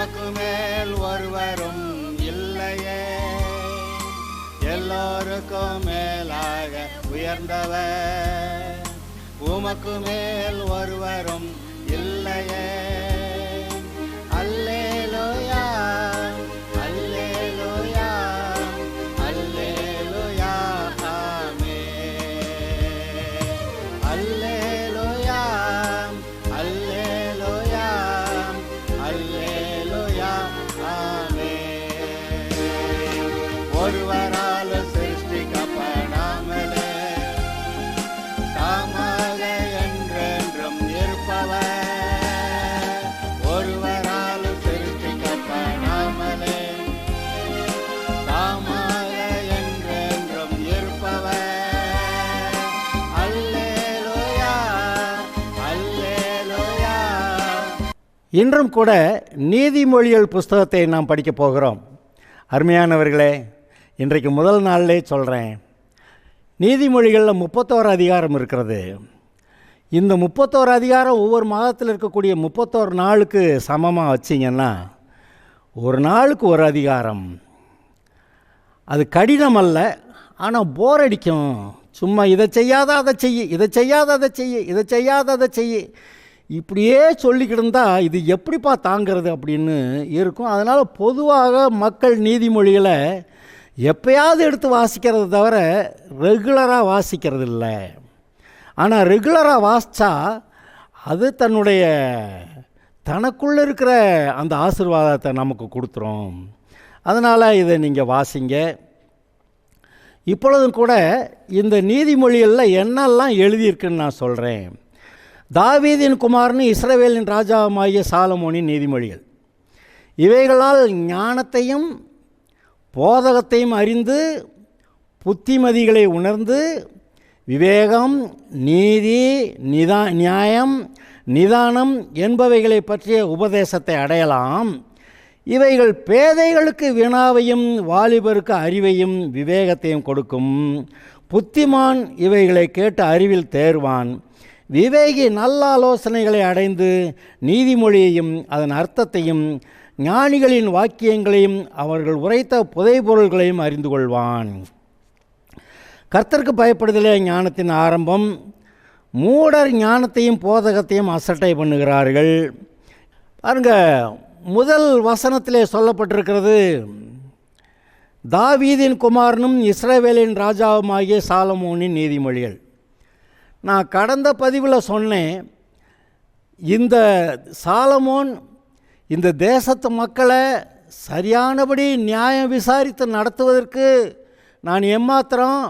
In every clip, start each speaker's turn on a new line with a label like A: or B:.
A: உமக்கு மேல் ஒருவரும் இல்லையே, எல்லோருக்கும் மேலாக உயர்ந்தவர். உமக்கு மேல் ஒருவரும் இல்லையே. அல்லேலூயா, அல்லேலூயா, அல்லேலூயா, ஆமென். அல்லேலூயா, அல்லேலூயா, அல்லேலூயா, ஆமென். ஒருவரால் சிருஷ்டிக்கப்படாமலே தாமாக என்றென்றும் இருப்பவர். ஒருவரால் சிருஷ்டிக்கப்படாமலே தாமாக என்றென்றும் இருப்பவர். அல்லேலூயா, அல்லேலூயா. இன்றும் கூட நீதிமொழிகள் புஸ்தகத்தை நாம் படிக்கப் போகிறோம். அருமையானவர்களே, இன்றைக்கு முதல் நாளிலே சொல்கிறேன், நீதிமொழிகளில் 31 அதிகாரம் இருக்கிறது. இந்த 31 அதிகாரம் ஒவ்வொரு மாதத்தில் இருக்கக்கூடிய 31 நாளுக்கு சமமாக வச்சிங்கன்னா ஒரு நாளுக்கு ஒரு அதிகாரம். அது கடினம் அல்ல, ஆனால் போர் அடிக்கும். சும்மா இதை செய்யாத அதை செய்ய, இதை செய்யாத அதை செய்ய, இதை செய்யாத அதை செய்ய, இப்படியே சொல்லிக்கிட்டு இருந்தால் இது எப்படிப்பா தாங்கிறது அப்படின்னு இருக்கும். அதனால் பொதுவாக மக்கள் நீதிமொழிகளை எப்பயாவது எடுத்து வாசிக்கிறது தவிர ரெகுலராக வாசிக்கிறது இல்லை. ஆனால் ரெகுலராக வாசித்தா அது தனக்குள்ளே இருக்கிற அந்த ஆசீர்வாதத்தை நமக்கு கொடுத்துரும். அதனால் இதை நீங்கள் வாசிங்க. இப்பொழுதும் கூட இந்த நீதிமொழிகளில் என்னெல்லாம் எழுதியிருக்குன்னு நான் சொல்கிறேன். தாவீதின் குமாரனு இஸ்ரவேலின் ராஜாவுமாகிய சாலமோனின் நீதிமொழிகள். இவைகளால் ஞானத்தையும் போதகத்தையும் அறிந்து புத்திமதிகளை உணர்ந்து விவேகம், நீதி, நியாயம், நிதானம் என்பவைகளை பற்றிய உபதேசத்தை அடையலாம். இவைகள் பேதைகளுக்கு வினாவையும் வாலிபருக்கு அறிவையும் விவேகத்தையும் கொடுக்கும். புத்திமான் இவைகளை கேட்டு அறிவில் தேர்வான். விவேகி நல்ல ஆலோசனைகளை அடைந்து நீதிமொழியையும் அதன் அர்த்தத்தையும் ஞானிகளின் வாக்கியங்களையும் அவர்கள் உரைத்த புதைபொருள்களையும் அறிந்து கொள்வான். கர்த்தருக்கு பயப்படுதலே ஞானத்தின் ஆரம்பம். மூடர் ஞானத்தையும் போதகத்தையும் அசட்டை பண்ணுகிறார்கள். பாருங்க, முதல் வசனத்திலே சொல்லப்பட்டிருக்கிறது, தாவீதின் குமாரனும் இஸ்ரவேலின் ராஜாவுமாகிய சாலமோனின் நீதிமொழிகள். நான் கடந்த பதிவில் சொன்னேன், இந்த சாலமோன் இந்த தேசத்து மக்களை சரியானபடி நியாயம் விசாரித்து நடத்துவதற்கு நான் எம்மாத்திரம்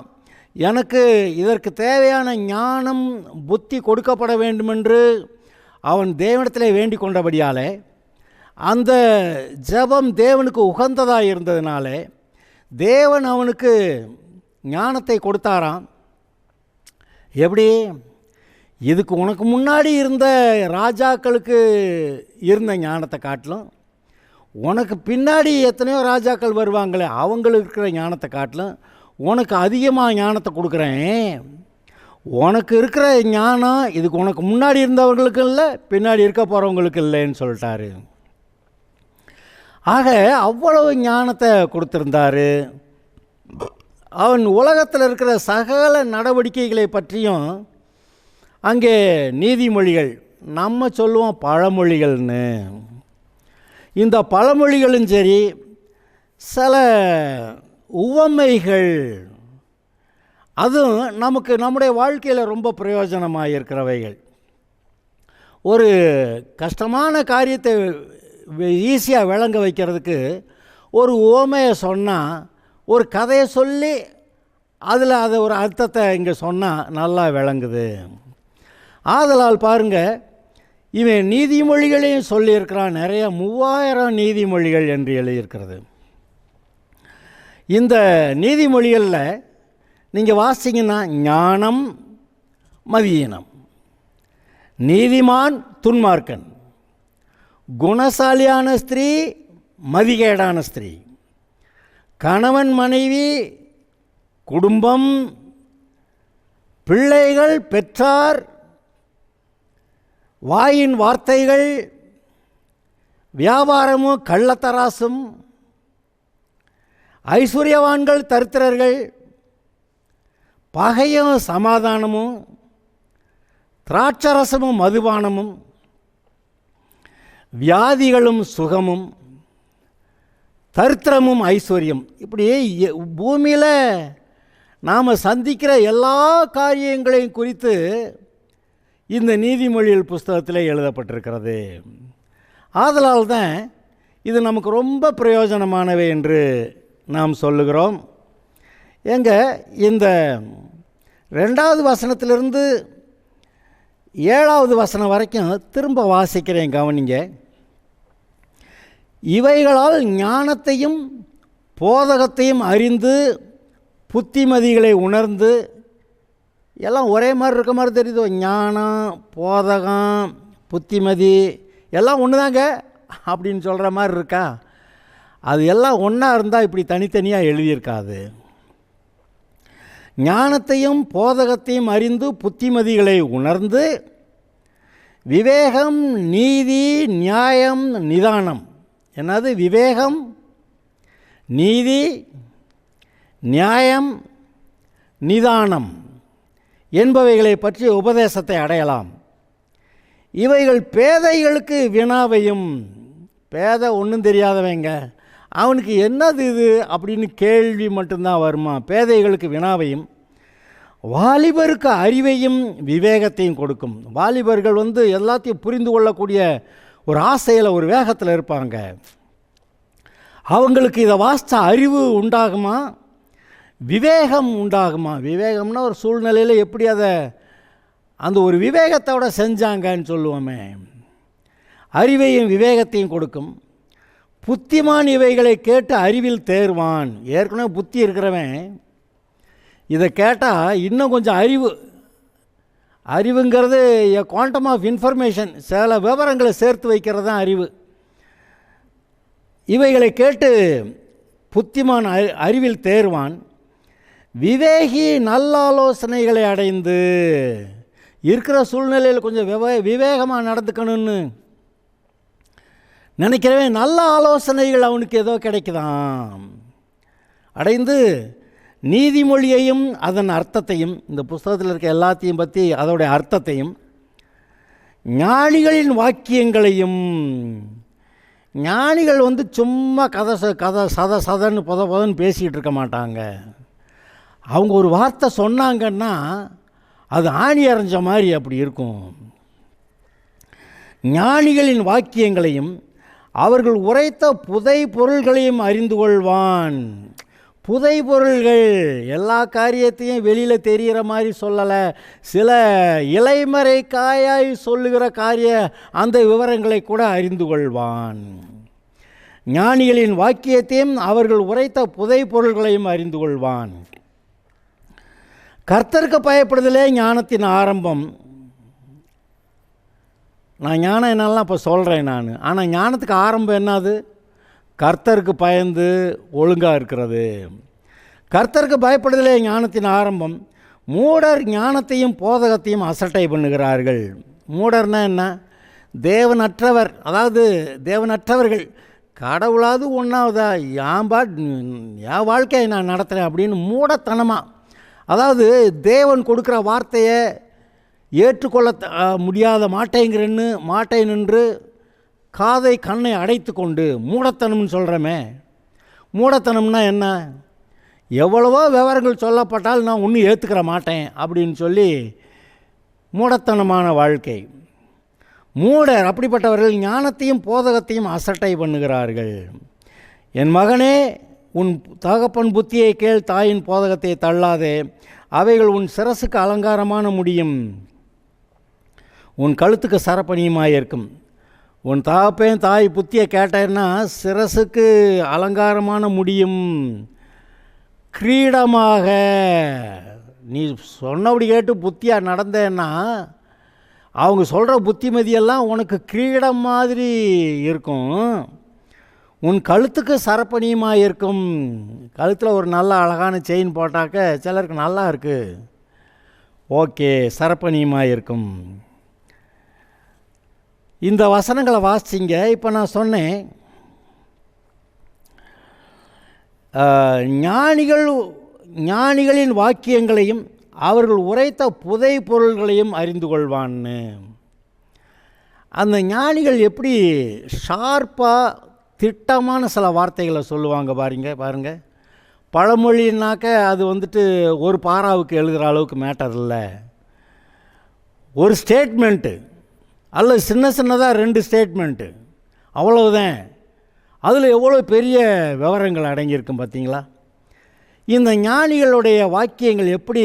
A: எனக்கு இதற்கு தேவையான ஞானம் புத்தி கொடுக்கப்பட வேண்டுமென்று அவன் தேவனிடத்தில் வேண்டிக் கொண்டபடியாலே, அந்த ஜெபம் தேவனுக்கு உகந்ததாக இருந்ததினால தேவன் அவனுக்கு ஞானத்தை கொடுத்தாராம். எப்படி? இதுக்கு உனக்கு முன்னாடி இருந்த ராஜாக்களுக்கு இருந்த ஞானத்தை காட்டிலும், உனக்கு பின்னாடி எத்தனையோ ராஜாக்கள் வருவாங்களே அவங்களுக்கு இருக்கிற ஞானத்தை காட்டிலும் உனக்கு அதிகமாக ஞானத்தை கொடுக்குறேன். உனக்கு இருக்கிற ஞானம் இதுக்கு உனக்கு முன்னாடி இருந்தவர்களுக்கு இல்லை, பின்னாடி இருக்க போகிறவங்களுக்கு இல்லைன்னு சொல்லிட்டாரு. ஆக அவ்வளவு ஞானத்தை கொடுத்துருந்தார். அவன் உலகத்தில் இருக்கிற சகல நடவடிக்கைகளை பற்றியும் அங்கே நீதிமொழிகள், நம்ம சொல்லுவோம் பழமொழிகள்னு, இந்த பழமொழிகளும் சரி சில உவமைகள், அதுவும் நமக்கு நம்முடைய வாழ்க்கையில் ரொம்ப பிரயோஜனமாக இருக்கிறவைகள். ஒரு கஷ்டமான காரியத்தை ஈஸியாக விளங்க வைக்கிறதுக்கு ஒரு உவமையை சொன்னால், ஒரு கதையை சொல்லி அதில் அதை ஒரு அர்த்தத்தை இங்கே சொன்னால் நல்லா விளங்குது. ஆதலால் பாருங்கள், இவன் நீதிமொழிகளையும் சொல்லியிருக்கிறான். நிறைய 3000 நீதிமொழிகள் என்று எழுதியிருக்கிறது. இந்த நீதிமொழிகளில் நீங்கள் வாசிங்கன்னா ஞானம் மதியீனம், நீதிமான் துன்மார்க்கன், குணசாலியான ஸ்திரீ மதிகேடான ஸ்திரீ, கணவன் மனைவி, குடும்பம், பிள்ளைகள், பெற்றார், வாயின் வார்த்தைகள், வியாபாரமும் கள்ளத்தராசும், ஐஸ்வர்யவான்கள் தரித்திரர்கள், பகையும் சமாதானமும், திராட்சரசமும் மதுபானமும், வியாதிகளும் சுகமும், தரித்திரமும் ஐஸ்வர்யம். இப்படி பூமியில் நாம் சந்திக்கிற எல்லா காரியங்களையும் குறித்து இந்த நீதிமொழிகள் புஸ்தகத்தில் எழுதப்பட்டிருக்கிறது. ஆதலால் தான் இது நமக்கு ரொம்ப பிரயோஜனமானவை என்று நாம் சொல்லுகிறோம். இந்த 2வது வசனத்திலிருந்து 7வது வசனம் வரைக்கும் திரும்ப வாசிக்கிறேன், கவனிங்க. இவைகளால் ஞானத்தையும் போதகத்தையும் அறிந்து புத்திமதிகளை உணர்ந்து, எல்லாம் ஒரே மாதிரி இருக்க மாதிரி தெரியுதோ, ஞானம், போதகம், புத்திமதி எல்லாம் ஒன்று தாங்க அப்படின்னு சொல்கிற மாதிரி இருக்கா? அது எல்லாம் ஒன்றா இருந்தால் இப்படி தனித்தனியாக எழுதியிருக்காது. ஞானத்தையும் போதகத்தையும் அறிந்து புத்திமதிகளை உணர்ந்து விவேகம், நீதி, நியாயம், நிதானம். என்னது? விவேகம், நீதி, நியாயம், நிதானம் என்பவைகளை பற்றி உபதேசத்தை அடையலாம். இவைகள் பேதைகளுக்கு வினாவையும், பேதை ஒன்றும் தெரியாதவங்க, அவனுக்கு என்னது இது அப்படின்னு கேள்வி மட்டும்தான் வருமா, பேதைகளுக்கு வினாவையும், வாலிபருக்கு அறிவையும் விவேகத்தையும் கொடுக்கும். வாலிபர்கள் எல்லாத்தையும் புரிந்து கொள்ளக்கூடிய ஒரு ஆசையில், ஒரு வேகத்தில் இருப்பாங்க. அவங்களுக்கு இதை வாசித்த அறிவு உண்டாகுமா, விவேகம் உண்டாகுமா? விவேகம்னா ஒரு சூழ்நிலையில் எப்படி அதை அந்த ஒரு விவேகத்தோடு செஞ்சாங்கன்னு சொல்லுவோமே. அறிவையும் விவேகத்தையும் கொடுக்கும். புத்திமான் இவைகளை கேட்டு அறிவில் தேர்வான். ஏற்கனவே புத்தி இருக்கிறவன் இதை கேட்டால் இன்னும் கொஞ்சம் அறிவுங்கிறது குவாண்டம் ஆஃப் இன்ஃபர்மேஷன், சில விவரங்களை சேர்த்து வைக்கிறது தான் அறிவு. இவைகளை கேட்டு புத்திமான் அறிவில் தேர்வான். விவேகி நல்ல ஆலோசனைகளை அடைந்து, இருக்கிற சூழ்நிலையில் கொஞ்சம் விவேகமாக நடந்துக்கணும்னு நினைக்கிறவன் நல்ல ஆலோசனைகள் அவனுக்கு ஏதோ கிடைக்குதான், அடைந்து நீதிமொழியையும் அதன் அர்த்தத்தையும், இந்த புஸ்தகத்தில் இருக்க எல்லாத்தையும் பற்றி அதோடைய அர்த்தத்தையும், ஞானிகளின் வாக்கியங்களையும். ஞானிகள் சும்மா கதை சதன்னு பொதன்னு பேசிக்கிட்டு இருக்க மாட்டாங்க. அவங்க ஒரு வார்த்தை சொன்னாங்கன்னா அது ஆணி அரைஞ்ச மாதிரி அப்படி இருக்கும். ஞானிகளின் வாக்கியங்களையும் அவர்கள் உரைத்த புதை பொருள்களையும் அறிந்து கொள்வான். புதை பொருள்கள் எல்லா காரியத்தையும் வெளியில் தெரிகிற மாதிரி சொல்லலை, சில இலைமறை காயாய் சொல்லுகிற அந்த விவரங்களை கூட அறிந்து கொள்வான். ஞானிகளின் வாக்கியத்தையும் அவர்கள் உரைத்த புதை பொருள்களையும் அறிந்து கொள்வான். கர்த்தருக்கு பயப்படுதலே ஞானத்தின் ஆரம்பம். நான் ஞானம் என்னெல்லாம் இப்போ சொல்கிறேன் நான், ஆனால் ஞானத்துக்கு ஆரம்பம் என்னது? கர்த்தருக்கு பயந்து ஒழுங்காக இருக்கிறது. கர்த்தருக்கு பயப்படுதலே ஞானத்தின் ஆரம்பம். மூடர் ஞானத்தையும் போதகத்தையும் அசட்டை பண்ணுகிறார்கள். மூடர்னா என்ன? தேவனற்றவர், அதாவது தேவனற்றவர்கள். கடவுளாவது ஒன்றாவதா, என் வாழ்க்கையை நான் நடத்துகிறேன் அப்படின்னு மூடத்தனமாக, அதாவது தேவன் கொடுக்குற வார்த்தையை ஏற்றுக்கொள்ள முடியாத மாட்டேன் என்று காதை கண்ணை அடைத்து கொண்டு மூடத்தனம்னு சொல்கிறோமே. மூடத்தனம்னா என்ன? எவ்வளவோ விவரங்கள் சொல்லப்பட்டால் நான் ஒன்றும் ஏற்றுக்கிற மாட்டேன் அப்படின்னு சொல்லி மூடத்தனமான வாழ்க்கை. மூடர் அப்படிப்பட்டவர்கள் ஞானத்தையும் போதகத்தையும் அசட்டை பண்ணுகிறார்கள். என் மகனே, உன் தகப்பன் புத்தியை கேள், தாயின் போதகத்தை தள்ளாதே, அவைகள் உன் சிரசுக்கு அலங்காரமான முடியும், உன் கழுத்துக்கு சரப்பணியுமாயிருக்கும். உன் தகப்பன் தாய் புத்தியை கேட்டேன்னா சிரசுக்கு அலங்காரமான முடியும், கிரீடமாக. நீ சொன்னபடி கேட்டு புத்தியாக நடந்தேன்னா அவங்க சொல்கிற புத்திமதியெல்லாம் உனக்கு கிரீடம் மாதிரி இருக்கும். உன் கழுத்துக்கு சரப்பணியுமாக இருக்கும். கழுத்தில் ஒரு நல்ல அழகான செயின் போட்டாக்க சிலருக்கு நல்லா இருக்குது, ஓகே, சரப்பணியுமாக இருக்கும். இந்த வசனங்களை வாசிங்க. இப்போ நான் சொன்னேன், ஞானிகளின் வாக்கியங்களையும் அவர்கள் உரைத்த புதை பொருள்களையும் அறிந்து கொள்வான்னு. அந்த ஞானிகள் எப்படி ஷார்ப்பாக திட்டமான சில வார்த்தைகளை சொல்லுவாங்க பாருங்க. பழமொழின்னாக்க அது வந்துட்டு ஒரு பாராவுக்கு எழுதுகிற அளவுக்கு மேட்டர் இல்லை. ஒரு ஸ்டேட்மெண்ட்டு அல்லது சின்னதாக 2 ஸ்டேட்மெண்ட்டு, அவ்வளவுதான். அதில் எவ்வளோ பெரிய விவரங்கள் அடங்கியிருக்கும் பார்த்தீங்களா? இந்த ஞானிகளுடைய வாக்கியங்கள் எப்படி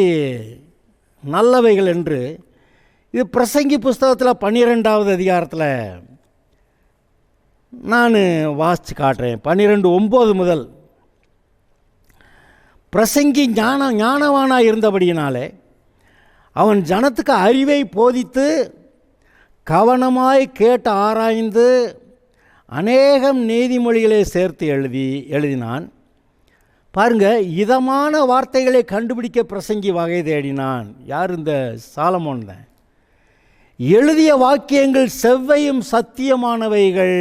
A: நல்லவைகள் என்று இது பிரசங்கி புஸ்தகத்தில் 12வது அதிகாரத்தில் நான் வாசித்து காட்டுறேன். 12:9 முதல். பிரசங்கி ஞானவானாக இருந்தபடியினாலே அவன் ஜனத்துக்கு அறிவை போதித்து கவனமாய் கேட்டு ஆராய்ந்து அநேகம் நீதிமொழிகளை சேர்த்து எழுதினான். பாருங்க, இதமான வார்த்தைகளை கண்டுபிடிக்க பிரசங்கி வகை தேடினான். யார்? இந்த சாலமோன் தான். எழுதிய வாக்கியங்கள் செவ்வையும் சத்தியமானவைகள்.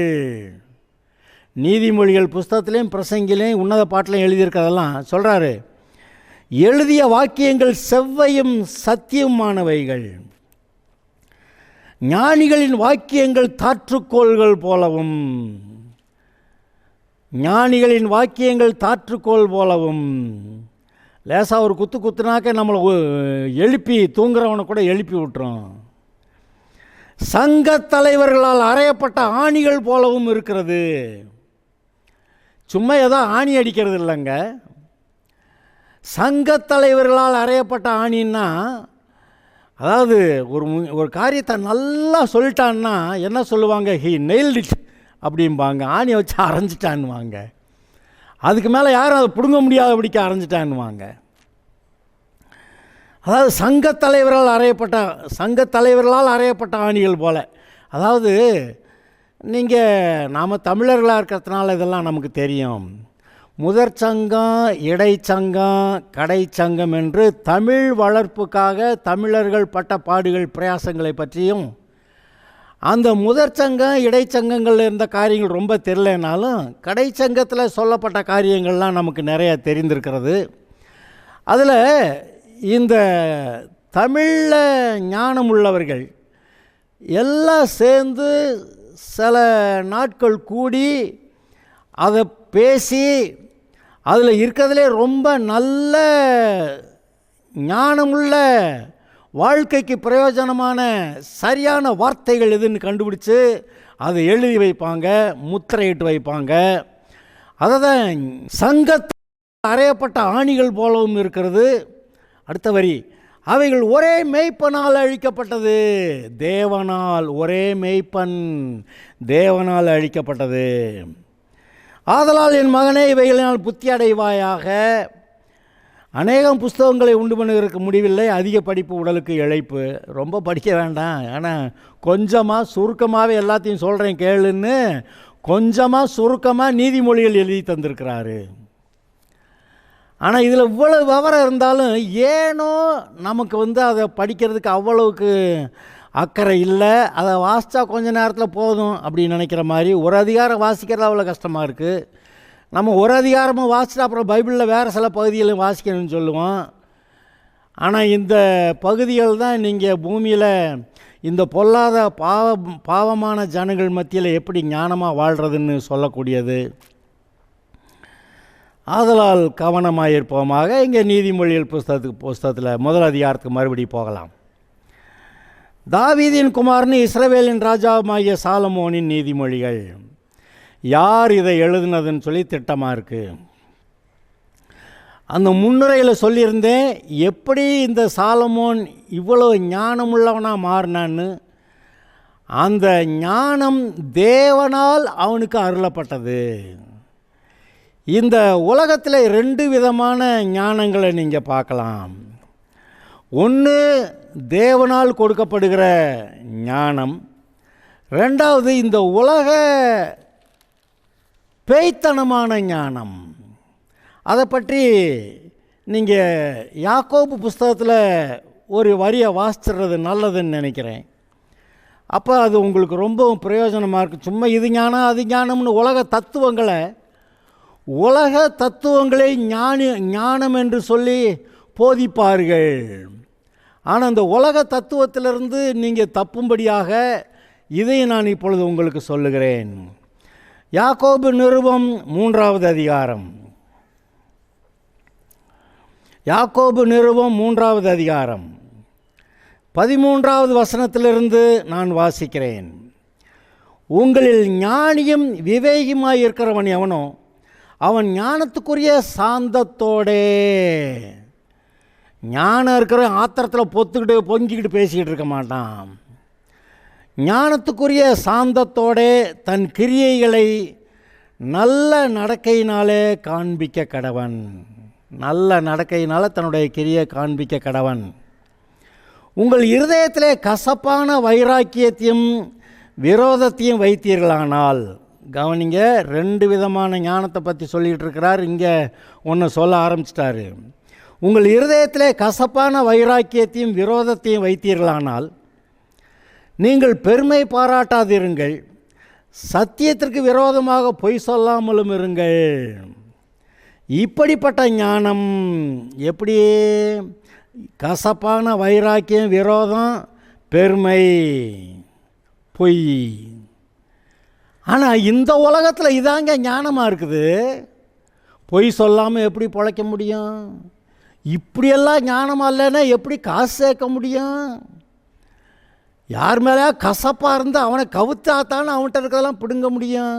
A: நீதிமொழிகள் புஸ்தகத்திலையும் பிரசங்கிலையும் உன்னத பாட்டிலையும் எழுதியிருக்கிறதெல்லாம் சொல்கிறாரு. எழுதிய வாக்கியங்கள் செவ்வையும் சத்தியமானவைகள். ஞானிகளின் வாக்கியங்கள் தாற்றுக்கோள்கள் போலவும். ஞானிகளின் வாக்கியங்கள் தாற்றுக்கோள் போலவும். லேசாக ஒரு குத்துனாக்க நம்மளை எழுப்பி தூங்குறவனை கூட எழுப்பி விட்டுரும். சங்க தலைவர்களால் அறையப்பட்ட ஆணிகள் போலவும் இருக்கிறது. சும்மா ஏதோ ஆணி அடிக்கிறது இல்லைங்க. சங்க தலைவர்களால் அறையப்பட்ட ஆணின்னா, அதாவது ஒரு காரியத்தை நல்லா சொல்லிட்டான்னா என்ன சொல்லுவாங்க? ஹி நெயில்ட் இட் அப்படிம்பாங்க. ஆணியை வச்சு அரைஞ்சிட்டான்னுவாங்க. அதுக்கு மேலே யாரும் அதை பிடுங்க முடியாதபடிக்கு அரைஞ்சிட்டான்னுவாங்க. அதாவது சங்க தலைவர்களால் அறையப்பட்ட ஆணிகள் போல். அதாவது நாம் தமிழர்களாக இருக்கிறதுனால இதெல்லாம் நமக்கு தெரியும். முதற் சங்கம், இடைச்சங்கம், கடைச்சங்கம் என்று தமிழ் வளர்ப்புக்காக தமிழர்கள் பட்ட பாடுகள் பிரயாசங்களை பற்றியும், அந்த முதற் சங்கம் இடைச்சங்கங்களில் இருந்த காரியங்கள் ரொம்ப தெரியலனாலும் கடைச்சங்கத்தில் சொல்லப்பட்ட காரியங்கள்லாம் நமக்கு நிறைய தெரிந்திருக்கிறது. அதில் இந்த தமிழில் ஞானம் உள்ளவர்கள் எல்லாம் சேர்ந்து சில நாட்கள் கூடி அதை பேசி அதில் இருக்கிறதுலே ரொம்ப நல்ல ஞானமுள்ள வாழ்க்கைக்கு பிரயோஜனமான சரியான வார்த்தைகள் எதுன்னு கண்டுபிடிச்சு அதை எழுதி வைப்பாங்க, முத்திரையிட்டு வைப்பாங்க. அதை தான் சங்கத்தில் அறையப்பட்ட ஆணிகள் போலவும் இருக்கிறது. அடுத்த வரி, அவைகள் ஒரே மேய்ப்பனால் அழிக்கப்பட்டது. தேவனால், ஒரே மேய்ப்பன் தேவனால் அழிக்கப்பட்டது. ஆதலால் என் மகனே இவைகளினால் புத்தி அடைவாயாக. அநேகம் புஸ்தகங்களை உண்டு பண்ணுவதற்கு முடிவில்லை, அதிக படிப்பு உடலுக்கு இழைப்பு. ரொம்ப படிக்க வேண்டாம், ஆனால் கொஞ்சமாக சுருக்கமாகவே எல்லாத்தையும் சொல்கிறேன் கேளுன்னு கொஞ்சமாக சுருக்கமாக நீதிமொழிகள் எழுதி தந்திருக்கிறாரு. ஆனால் இதில் இவ்வளவு விவரம் இருந்தாலும் ஏனோ நமக்கு அதை படிக்கிறதுக்கு அவ்வளவுக்கு அக்கறை இல்லை. அதை வாசித்தா கொஞ்ச நேரத்தில் போதும் அப்படின்னு நினைக்கிற மாதிரி. ஒரு அதிகாரம் வாசிக்கிறது அவ்வளோ கஷ்டமாக இருக்குது. நம்ம ஒரு அதிகாரமும் வாசிட்டு அப்புறம் பைபிளில் வேறு சில பகுதிகளும் வாசிக்கணும்னு சொல்லுவோம். ஆனால் இந்த பகுதிகள் தான் நீங்கள் பூமியில் இந்த பொல்லாத பாவமான ஜனங்கள் மத்தியில் எப்படி ஞானமாக வாழ்கிறதுன்னு சொல்லக்கூடியது. ஆதலால் கவனமாக இருப்போமாக. இங்கே நீதிமொழிகள் புஸ்தகத்தில் முதல் அதிகாரத்துக்கு மறுபடி போகலாம். தாவீதின் குமாரன் இஸ்ரவேலின் ராஜாவுமாகிய சாலமோனின் நீதிமொழிகள். யார் இதை எழுதுனதுன்னு சொல்லி திட்டமாக இருக்குது. அந்த முன்னுரையில் சொல்லியிருந்தேன் எப்படி இந்த சாலமோன் இவ்வளோ ஞானமுள்ளவனாக மாறினான்னு. அந்த ஞானம் தேவனால் அவனுக்கு அருளப்பட்டது. இந்த உலகத்தில் 2 விதமான ஞானங்களை நீங்கள் பார்க்கலாம். ஒன்று தேவனால் கொடுக்கப்படுகிற ஞானம், ரெண்டாவது இந்த உலக பேய்த்தனமான ஞானம். அதை பற்றி நீங்கள் யாக்கோபு புஸ்தகத்தில் ஒரு வரியை வாசிச்சுறது நல்லதுன்னு நினைக்கிறேன். அப்போ அது உங்களுக்கு ரொம்பவும் பிரயோஜனமாக இருக்குது. சும்மா இது ஞானம் அது ஞானம்னு உலக தத்துவங்களை ஞானம் என்று சொல்லி போதிப்பார்கள். ஆனால் அந்த உலக தத்துவத்திலிருந்து நீங்கள் தப்பும்படியாக இதை நான் இப்பொழுது உங்களுக்கு சொல்லுகிறேன். யாக்கோபு நிருபம் 3வது அதிகாரம். யாக்கோபு நிருபம் 3வது அதிகாரம் 13வது வசனத்திலிருந்து நான் வாசிக்கிறேன். உங்களில் ஞானியும் விவேகியுமாய் இருக்கிறவன் எவனோ அவன் ஞானத்துக்குரிய சாந்தத்தோடே, ஞானம் இருக்கிற ஆத்திரத்தில் பொங்கிக்கிட்டு பேசிக்கிட்டு இருக்க மாட்டான். ஞானத்துக்குரிய சாந்தத்தோடே தன் கிரியைகளை நல்ல நடக்கையினாலே காண்பிக்க கடவன். நல்ல நடக்கையினால் தன்னுடைய கிரியை காண்பிக்க கடவன். உங்கள் இருதயத்திலே கசப்பான வைராக்கியத்தையும் விரோதத்தையும் வைத்தீர்களானால், கவனிங்க, 2 விதமான ஞானத்தை பற்றி சொல்லிகிட்டு இருக்கிறார். இங்கே ஒன்று சொல்ல ஆரம்பிச்சிட்டாரு. உங்கள் இருதயத்திலே கசப்பான வைராக்கியத்தையும் விரோதத்தையும் வைத்தீர்களானால் நீங்கள் பெருமை பாராட்டாதிருங்கள், சத்தியத்திற்கு விரோதமாக பொய் சொல்லாமலும் இருங்கள். இப்படிப்பட்ட ஞானம் எப்படி? கசப்பான வைராக்கியம், விரோதம், பெருமை, பொய். ஆனால் இந்த உலகத்தில் இதாங்க ஞானமாக இருக்குது. பொய் சொல்லாமல் எப்படி பிழைக்க முடியும்? இப்படியெல்லாம் ஞானமாக இல்லைன்னா எப்படி காசு சேர்க்க முடியும்? யார் மேலே கசப்பாக இருந்தால் அவனை கவுத்தாத்தானே அவன்கிட்ட இருக்கிறதெல்லாம் பிடுங்க முடியும்.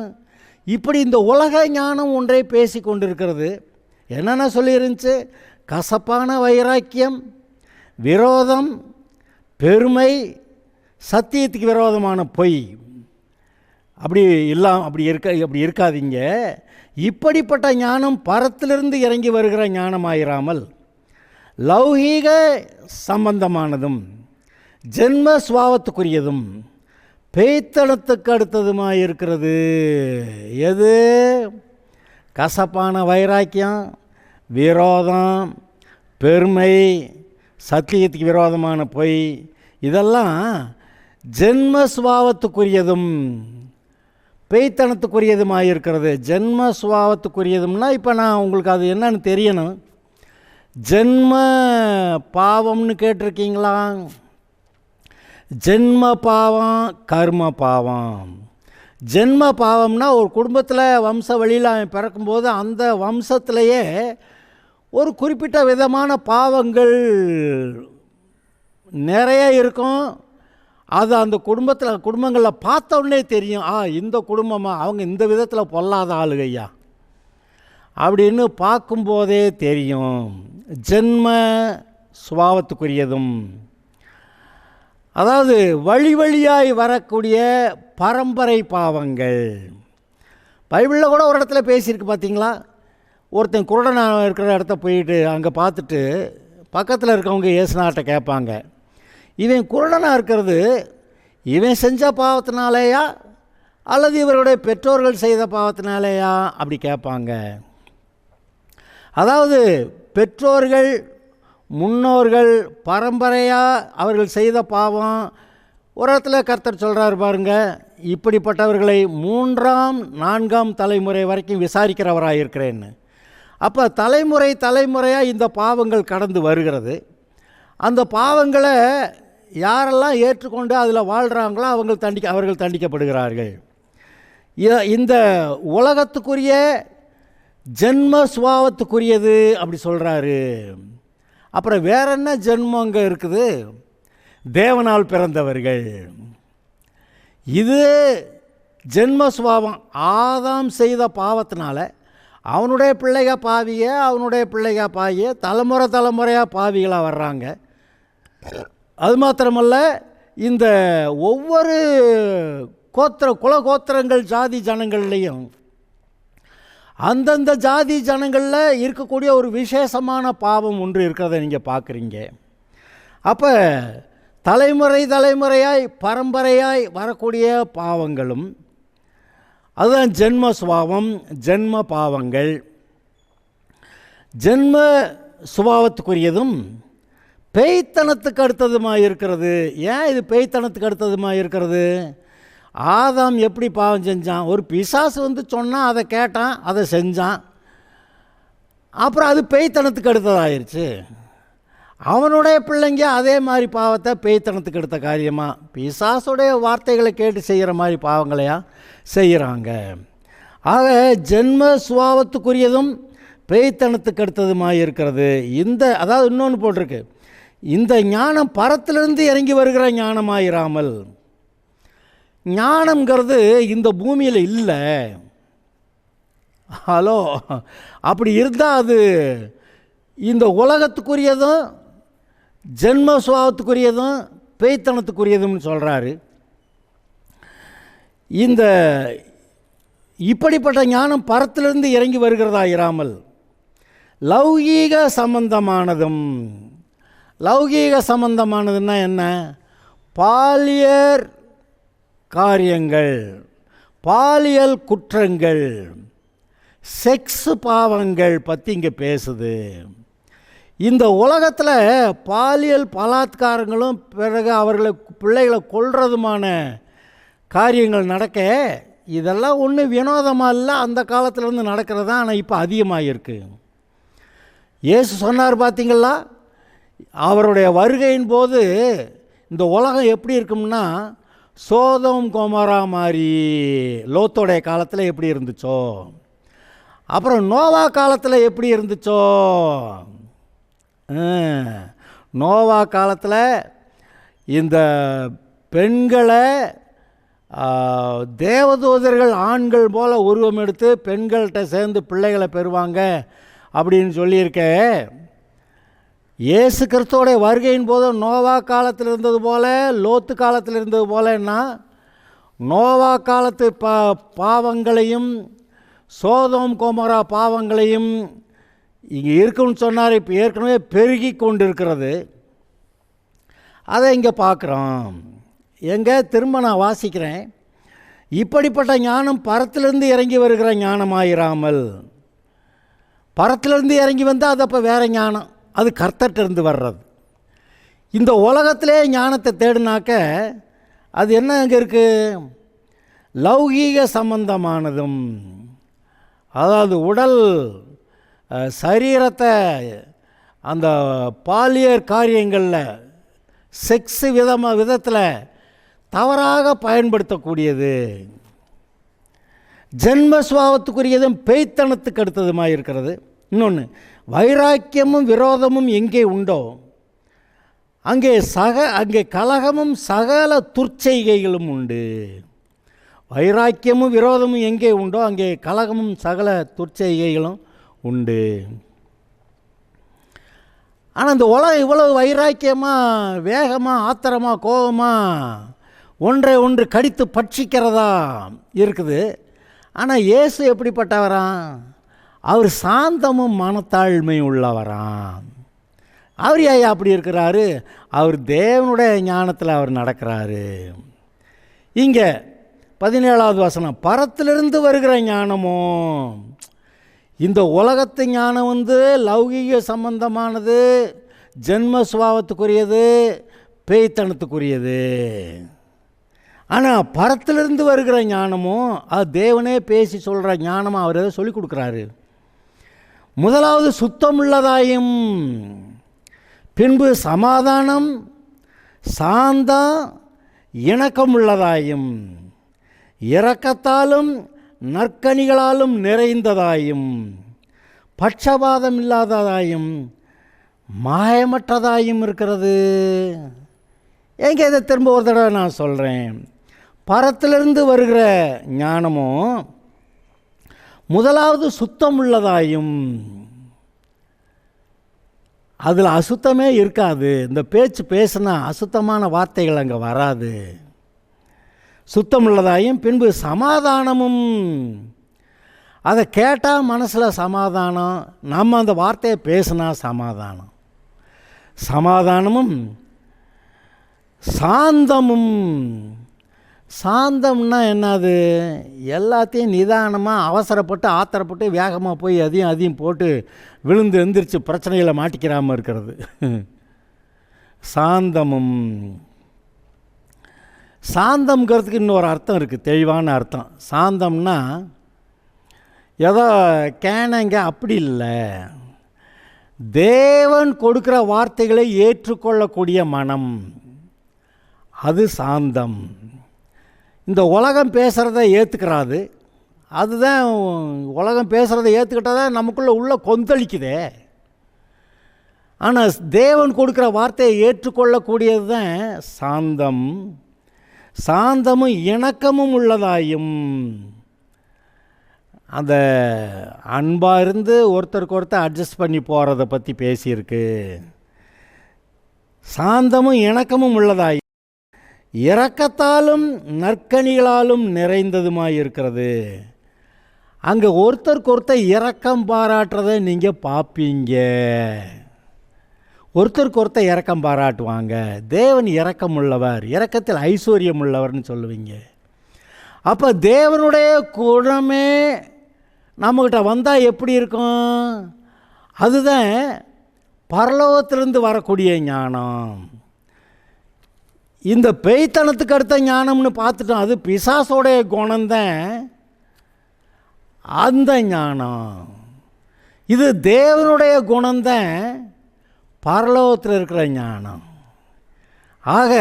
A: இப்படி இந்த உலக ஞானம் ஒன்றை பேசி கொண்டிருக்கிறது. என்னென்ன சொல்லியிருந்துச்சு? கசப்பான வைராக்கியம், விரோதம், பெருமை, சத்தியத்துக்கு விரோதமான பொய். அப்படி இருக்காதீங்க. இப்படிப்பட்ட ஞானம் பரத்திலிருந்து இறங்கி வருகிற ஞானமாயிராமல் லௌகீக சம்பந்தமானதும் ஜென்ம சுபாவத்துக்குரியதும் பேய்த்தனத்துக்கு அடுத்ததுமாக இருக்கிறது. எது? கசப்பான வைராக்கியம், விரோதம், பெருமை, சத்தியத்துக்கு விரோதமான பொய். இதெல்லாம் ஜென்ம சுபாவத்துக்குரியதும் பேய்த்தனத்துக்குரியதுமாக இருக்கிறது. ஜென்ம சுபாவத்துக்குரியதும்னா இப்போ நான் உங்களுக்கு அது என்னன்னு தெரியணும். ஜென்ம பாவம்னு கேட்டிருக்கீங்களா? ஜென்ம பாவம், கர்ம பாவம். ஜென்ம பாவம்னா ஒரு குடும்பத்தில் வம்ச வழியில் அவன் பிறக்கும்போது அந்த வம்சத்திலேயே ஒரு குறிப்பிட்ட விதமான பாவங்கள் நிறைய இருக்கும். அது அந்த குடும்பங்களில் பார்த்த உடனே தெரியும், இந்த குடும்பமாக அவங்க இந்த விதத்தில் பொல்லாத ஆளுகையா அப்படின்னு பார்க்கும்போதே தெரியும். ஜென்ம சுபாவத்துக்குரியதும், அதாவது வழி வழியாய் வரக்கூடிய பரம்பரை பாவங்கள். பைபிளில் கூட ஒரு இடத்துல பேசியிருக்கு பார்த்தீங்களா? ஒருத்தன் குருடனாக இருக்கிற இடத்த போயிட்டு அங்கே பார்த்துட்டு பக்கத்தில் இருக்கவங்க இயேசுநாட்டை கேட்பாங்க, இவன் குருடனாக இருக்கிறது இவன் செஞ்ச பாவத்தினாலேயா அல்லது இவருடைய பெற்றோர்கள் செய்த பாவத்தினாலேயா அப்படி கேட்பாங்க. அதாவது பெற்றோர்கள், முன்னோர்கள், பரம்பரையாக அவர்கள் செய்த பாவம். ஒரு இடத்துல கர்த்தர் சொல்கிறார் பாருங்க, இப்படிப்பட்டவர்களை 3ஆம் 4ஆம் தலைமுறை வரைக்கும் விசாரிக்கிறவராக இருக்கிறேன்னு. அப்போ தலைமுறையாக இந்த பாவங்கள் கடந்து வருகிறது. அந்த பாவங்களை யாரெல்லாம் ஏற்றுக்கொண்டு அதில் வாழ்கிறாங்களோ அவர்கள் தண்டிக்கப்படுகிறார்கள். இந்த உலகத்துக்குரிய ஜென்ம சுபாவத்துக்குரியது அப்படி சொல்கிறாரு. அப்புறம் வேற என்ன ஜென்மம் அங்கே இருக்குது? தேவனால் பிறந்தவர்கள். இது ஜென்ம சுபாவம். ஆதாம் செய்த பாவத்தினால அவனுடைய பிள்ளைக பாவிய தலைமுறையாக பாவிகளாக வர்றாங்க. அது மாத்திரமல்ல, இந்த ஒவ்வொரு குலகோத்திரங்கள் ஜாதி ஜனங்கள்லேயும் அந்தந்த ஜாதி ஜனங்களில் இருக்கக்கூடிய ஒரு விசேஷமான பாவம் ஒன்று இருக்கிறத நீங்கள் பார்க்குறீங்க. அப்போ தலைமுறையாய் பரம்பரையாய் வரக்கூடிய பாவங்களும் அதுதான் ஜென்ம சுபாவம், ஜென்ம பாவங்கள். ஜென்ம சுபாவத்துக்குரியதும் பேய்த்தனத்துக்கு அடுத்ததுமாக இருக்கிறது. ஏன் இது பேய்த்தனத்துக்கு அடுத்ததுமாக இருக்கிறது? ஆதாம் எப்படி பாவம் செஞ்சான்? ஒரு பிசாசு வந்து சொன்னால் அதை கேட்டான், அதை செஞ்சான். அப்புறம் அது பேய்த்தனத்துக்கு அடுத்ததாகிருச்சு. அவனுடைய பிள்ளைங்க அதே மாதிரி பாவத்தை பேய்த்தனத்துக்கு எடுத்த காரியமாக பிசாசுடைய வார்த்தைகளை கேட்டு செய்கிற மாதிரி பாவங்களையா செய்கிறாங்க. ஆக ஜென்ம சுபாவத்துக்குரியதும் பேய்த்தனத்துக்கு அடுத்ததுமாக இருக்கிறது. அதாவது இன்னொன்று போட்டிருக்கு, இந்த ஞானம் பரத்திலிருந்து இறங்கி வருகிற ஞானமாயிராமல். ஞானம்ங்கிறது இந்த பூமியில் இல்லை. ஹலோ, அப்படி இருந்தால் அது இந்த உலகத்துக்குரியதும் ஜென்ம சுபாவத்துக்குரியதும் பேய்த்தனத்துக்குரியதும்னு சொல்கிறாரு. இப்படிப்பட்ட ஞானம் பரத்திலிருந்து இறங்கி வருகிறதா இராமல் லௌகீக சம்பந்தமானதும். லௌகீக சம்பந்தமானதுன்னா என்ன? பாலியல் காரியங்கள், பாலியல் குற்றங்கள், செக்ஸ் பாவங்கள் பற்றி இங்கே பேசுது. இந்த உலகத்தில் பாலியல் பலாத்காரங்களும் பிறகு பிள்ளைகளை கொல்றதுமான காரியங்கள் நடக்க, இதெல்லாம் ஒன்றும் வினோதமாக இல்லை, அந்த காலத்திலேருந்து நடக்கிறது தான். ஆனால் இப்போ அதிகமாக இருக்குது. இயேசு சொன்னார் பார்த்தீங்களா, அவருடைய வருகையின் போது இந்த உலகம் எப்படி இருக்கும்னா சோதோம் கொமோரா மாதிரி லோத்தோடைய காலத்தில் எப்படி இருந்துச்சோ, அப்புறம் நோவா காலத்தில் எப்படி இருந்துச்சோ. நோவா காலத்தில் இந்த பெண்களை தேவதூதர்கள் ஆண்கள் போல் உருவம் எடுத்து பெண்கள்கிட்ட சேர்ந்து பிள்ளைகளை பெறுவாங்க அப்படின்னு சொல்லியிருக்க. இயேசு கிறிஸ்துவோடைய வருகையின் போது நோவா காலத்தில் இருந்தது போல் லோத்து காலத்தில் இருந்தது போலன்னா நோவா காலத்து பாவங்களையும் சோதோம் கொமோரா பாவங்களையும் இங்கே இருக்குன்னு சொன்னார். இப்போ ஏற்கனவே பெருகி கொண்டு இருக்கிறது. அதை இங்கே பார்க்குறோம். எங்கே திரும்ப நான் வாசிக்கிறேன். இப்படிப்பட்ட ஞானம் பரத்திலிருந்து இறங்கி வருகிற ஞானமாயிராமல். பரத்திலிருந்து இறங்கி வந்தால் அது அப்போ வேறு ஞானம், அது கர்த்தர்கிட்டருந்து வர்றது. இந்த உலகத்திலே ஞானத்தை தேடினாக்க அது என்ன அங்கே இருக்குது? லௌகீக சம்பந்தமானதும், அதாவது உடல் சரீரத்தை அந்த பாலியல் காரியங்களில் செக்ஸ் விதத்தில் தவறாக பயன்படுத்தக்கூடியது. ஜென்ம சுபாவத்துக்குரியதும் பேய்த்தனத்துக்கு அடுத்ததுமாக இருக்கிறது. இன்னொன்று, வைராக்கியமும் விரோதமும் எங்கே உண்டோ அங்கே கலகமும் சகல துர்ச்செய்கைகளும் உண்டு. வைராக்கியமும் விரோதமும் எங்கே உண்டோ அங்கே கலகமும் சகல துர்ச்செய்கைகளும் உண்டு. ஆனால் இந்த உலகம் இவ்வளவு வைராக்கியமாக, வேகமாக, ஆத்திரமாக, கோபமாக ஒன்றை ஒன்று கடித்து பட்சிக்கிறதா இருக்குது. ஆனால் இயேசு எப்படிப்பட்டவராம்? அவர் சாந்தமும் மனத்தாழ்மையும் உள்ளவராம். அவர் ஏன் அப்படி இருக்கிறாரு? அவர் தேவனுடைய ஞானத்தில் அவர் நடக்கிறாரு. இங்கே 17வது வசனம், பரத்திலிருந்து வருகிற ஞானமோ. இந்த உலகத்து ஞானம் வந்து லௌகீக சம்பந்தமானது, ஜென்ம சுபாவத்துக்குரியது, பேய்த்தனத்துக்குரியது. ஆனால் பரத்திலிருந்து வருகிற ஞானமும் அது தேவனே பேசி சொல்கிற ஞானமும் அவர் எதை சொல்லிக் கொடுக்குறாரு. முதலாவது சுத்தமுள்ளதாயும், பின்பு சமாதானம், சாந்தம், இணக்கமுள்ளதாயும், இரக்கத்தாலும் நற்கனிகளாலும் நிறைந்ததாயும், பட்சபாதம் இல்லாததாயும், மாயமற்றதாயும் இருக்கிறது. எங்கே இதை திரும்ப ஒரு தடவை நான் சொல்கிறேன். பரத்திலிருந்து வருகிற ஞானமும் முதலாவது சுத்தம் உள்ளதாயும், அதில் அசுத்தமே இருக்காது. இந்த பேச்சு பேசுனா அசுத்தமான வார்த்தைகள் அங்கே வராது. சுத்தமுள்ளதாயும், பின்பு சமாதானமும். அதை கேட்டால் மனசில் சமாதானம், நம்ம அந்த வார்த்தையை பேசுனா சமாதானம். சமாதானமும் சாந்தமும். சாந்தம்னா என்னது? எல்லாத்தையும் நிதானமாக, அவசரப்பட்டு ஆத்திரப்பட்டு வேகமாக போய் அதையும் போட்டு விழுந்து எந்திரிச்சு பிரச்சனைகளை மாட்டிக்கிறாமல் இருக்கிறது. சாந்தமும். சாந்தம்ங்கிறதுக்கு இன்னொரு அர்த்தம் இருக்குது, தெளிவான அர்த்தம். சாந்தம்னா ஏதோ கேனங்க அப்படி இல்லை, தேவன் கொடுக்குற வார்த்தைகளை ஏற்றுக்கொள்ளக்கூடிய மனம், அது சாந்தம். இந்த உலகம் பேசுகிறத ஏற்றுக்கிறாது, அதுதான் உலகம் பேசுகிறத ஏற்றுக்கிட்டால் தான் நமக்குள்ளே உள்ள கொந்தளிக்குதே. ஆனால் தேவன் கொடுக்குற வார்த்தையை ஏற்றுக்கொள்ளக்கூடியது தான் சாந்தம். சாந்தமும் இணக்கமும் உள்ளதாயும், அந்த அன்பாக இருந்து ஒருத்தருக்கு ஒருத்தர் அட்ஜஸ்ட் பண்ணி போகிறத பற்றி பேசியிருக்கு. சாந்தமும் இணக்கமும் உள்ளதாயும், இரக்கத்தாலும் நற்கனிகளாலும் நிறைந்ததுமாய் இருக்கிறது. அங்கே ஒருத்தருக்கு ஒருத்தர் இரக்கம் பாராட்டுறதை நீங்கள் பார்ப்பீங்க. ஒருத்தருக்கு ஒருத்தர் இரக்கம் பாராட்டுவாங்க. தேவன் இரக்கம் உள்ளவர், இரக்கத்தில் ஐஸ்வர்யம் உள்ளவர்னு சொல்லுவீங்க. அப்போ தேவனுடைய குணமே நம்மக்கிட்ட வந்தால் எப்படி இருக்கும்? அதுதான் பரலோகத்திலிருந்து வரக்கூடிய ஞானம். இந்த பேய்த்தனத்துக்கு அடுத்த ஞானம்னு பார்த்துட்டோம், அது பிசாசோடைய குணம்தான் அந்த ஞானம். இது தேவனுடைய குணம்தான் பரலோகத்தில் இருக்கிற ஞானம். ஆக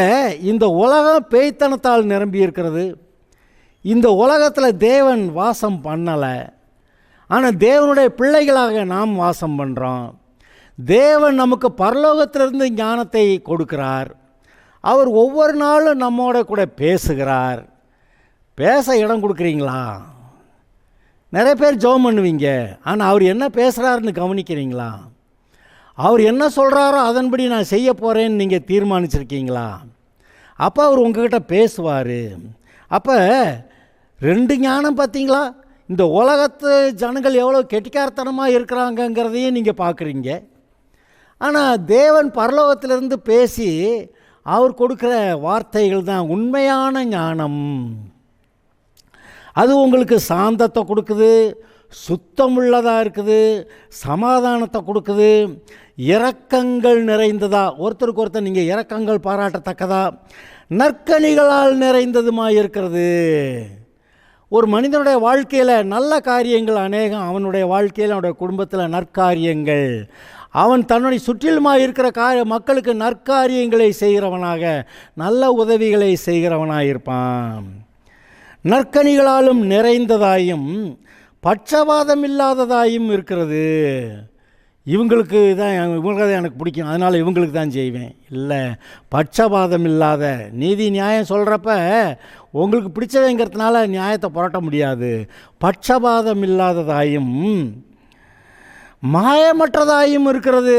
A: இந்த உலகம் பேய்த்தனத்தால் நிரம்பி இருக்கிறது. இந்த உலகத்தில் தேவன் வாசம் பண்ணலை, ஆனால் தேவனுடைய பிள்ளைகளாக நாம் வாசம் பண்ணுறோம். தேவன் நமக்கு பரலோகத்திலிருந்து ஞானத்தை கொடுக்கிறார். அவர் ஒவ்வொரு நாளும் நம்மோட கூட பேசுகிறார். பேச இடம் கொடுக்குறீங்களா? நிறைய பேர் ஜெபம் பண்ணுவீங்க, ஆனால் அவர் என்ன பேசுகிறாருன்னு கவனிக்கிறீங்களா? அவர் என்ன சொல்கிறாரோ அதன்படி நான் செய்ய போகிறேன்னு நீங்கள் தீர்மானிச்சிருக்கீங்களா? அப்போ அவர் உங்ககிட்ட பேசுவார். அப்போ ரெண்டு ஞானம் பார்த்தீங்களா? இந்த உலகத்து ஜனங்கள் எவ்வளோ கெட்டிக்காரத்தனமாக இருக்கிறாங்கங்கிறதையும் நீங்கள் பார்க்குறீங்க. ஆனால் தேவன் பரலோகத்திலிருந்து பேசி அவர் கொடுக்குற வார்த்தைகள் தான் உண்மையான ஞானம். அது உங்களுக்கு சாந்தத்தை கொடுக்குது, சுத்தமுள்ளதாக இருக்குது, சமாதானத்தை கொடுக்குது, இரக்கங்கள் நிறைந்ததா, ஒருத்தருக்கு ஒருத்தர் நீங்கள் இரக்கங்கள் பாராட்டத்தக்கதா, நற்கனிகளால் நிறைந்ததுமாக இருக்கிறது. ஒரு மனிதனுடைய வாழ்க்கையில் நல்ல காரியங்கள் அநேகம், அவனுடைய வாழ்க்கையில் அவனுடைய குடும்பத்தில் நற்காரியங்கள், அவன் தன்னுடைய சுற்றிலுமாக இருக்கிற மக்களுக்கு நற்காரியங்களை செய்கிறவனாக, நல்ல உதவிகளை செய்கிறவனாக இருப்பான். நற்கனிகளாலும் நிறைந்ததாயும் பட்சபாதம் இல்லாததாயும் இருக்கிறது. இவங்களுக்கு தான் எனக்கு பிடிக்கும், அதனால் இவங்களுக்கு தான் செய்வேன். இல்லை, பட்சபாதம் இல்லாத நீதி நியாயம் சொல்கிறப்ப உங்களுக்கு பிடிச்சவைங்கிறதுனால நியாயத்தை புரட்ட முடியாது. பட்சபாதம் இல்லாததாயும் மாயமற்றதாயும் இருக்கிறது.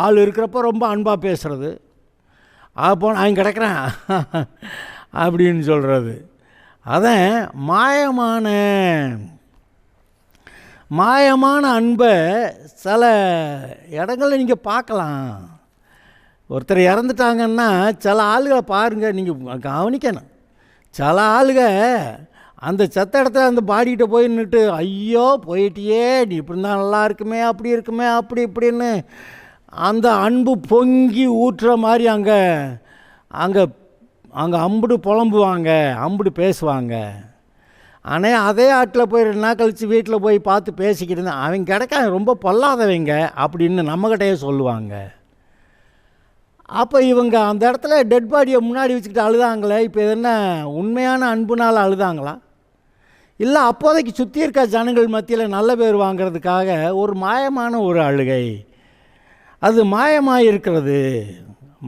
A: ஆள் இருக்கிறப்ப ரொம்ப அன்பாக பேசுகிறது, அப்போ அவன் கிடக்கிறேன் அப்படின்னு சொல்கிறது. அதான் மாயமான அன்பை சில இடங்களில் நீங்கள் பார்க்கலாம். ஒருத்தர் இறந்துட்டாங்கன்னா சில ஆளுகளை பாருங்கள், நீங்கள் கவனிக்கணும். சில ஆளுக அந்த செத்த இடத்துல அந்த பாடிக்கிட்ட போய் நின்றுட்டு, ஐயோ போயிட்டியே, நீ இப்படி இருந்தால் நல்லா இருக்குமே, அப்படி இருக்குமே, அப்படி இப்படின்னு அந்த அன்பு பொங்கி ஊற்றுற மாதிரி அங்கே அங்கே அங்கே அம்புடு புலம்புவாங்க, அம்புடு பேசுவாங்க. ஆனால் அதே ஆட்டில் போய் 2 நாள் கழித்து வீட்டில் போய் பார்த்து பேசிக்கிட்டு இருந்தேன், அவங்க கிடக்க ரொம்ப பொல்லாதவங்க அப்படின்னு நம்மகிட்டயே சொல்லுவாங்க. அப்போ இவங்க அந்த இடத்துல டெட் பாடியை முன்னாடி வச்சுக்கிட்டு அழுதாங்களே, இப்போ இது என்ன உண்மையான அன்புனால் அழுதாங்களா? இல்லை அப்போதைக்கு சுற்றி இருக்க ஜனங்கள் மத்தியில் நல்ல பேர் வாங்கிறதுக்காக ஒரு மாயமான ஒரு அழுகை. அது மாயமாக இருக்கிறது,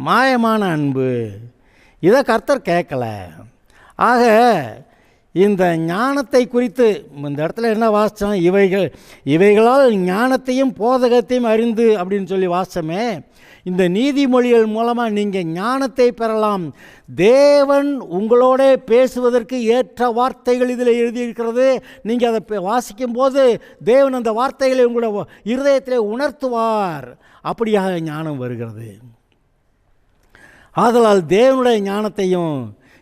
A: மாயமான அன்பு. இதை கர்த்தர் கேட்கல. ஆக இந்த ஞானத்தை குறித்து இந்த இடத்துல என்ன வாசித்தோம்? இவைகளால் ஞானத்தையும் போதகத்தையும் அறிந்து அப்படின்னு சொல்லி வாசித்தோமே. இந்த நீதிமொழிகள் மூலமாக நீங்கள் ஞானத்தை பெறலாம். தேவன் உங்களோட பேசுவதற்கு ஏற்ற வார்த்தைகள் இதில் எழுதியிருக்கிறது. நீங்கள் அதை வாசிக்கும்போது தேவன் அந்த வார்த்தைகளை உங்களோட இருதயத்தில் உணர்த்துவார். அப்படியாக ஞானம் வருகிறது. ஆதலால் தேவனுடைய ஞானத்தையும்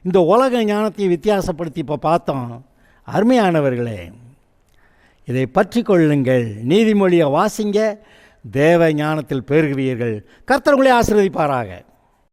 A: இந்த உலக ஞானத்தையும் வித்தியாசப்படுத்தி இப்போ பார்த்தோம். அருமையானவர்களே, இதை பற்றி கொள்ளுங்கள், நீதிமொழியை வாசிங்க, தேவ ஞானத்தில் பெருகுவீர்கள். கர்த்தர் உங்களை ஆசீர்வதிப்பாராக.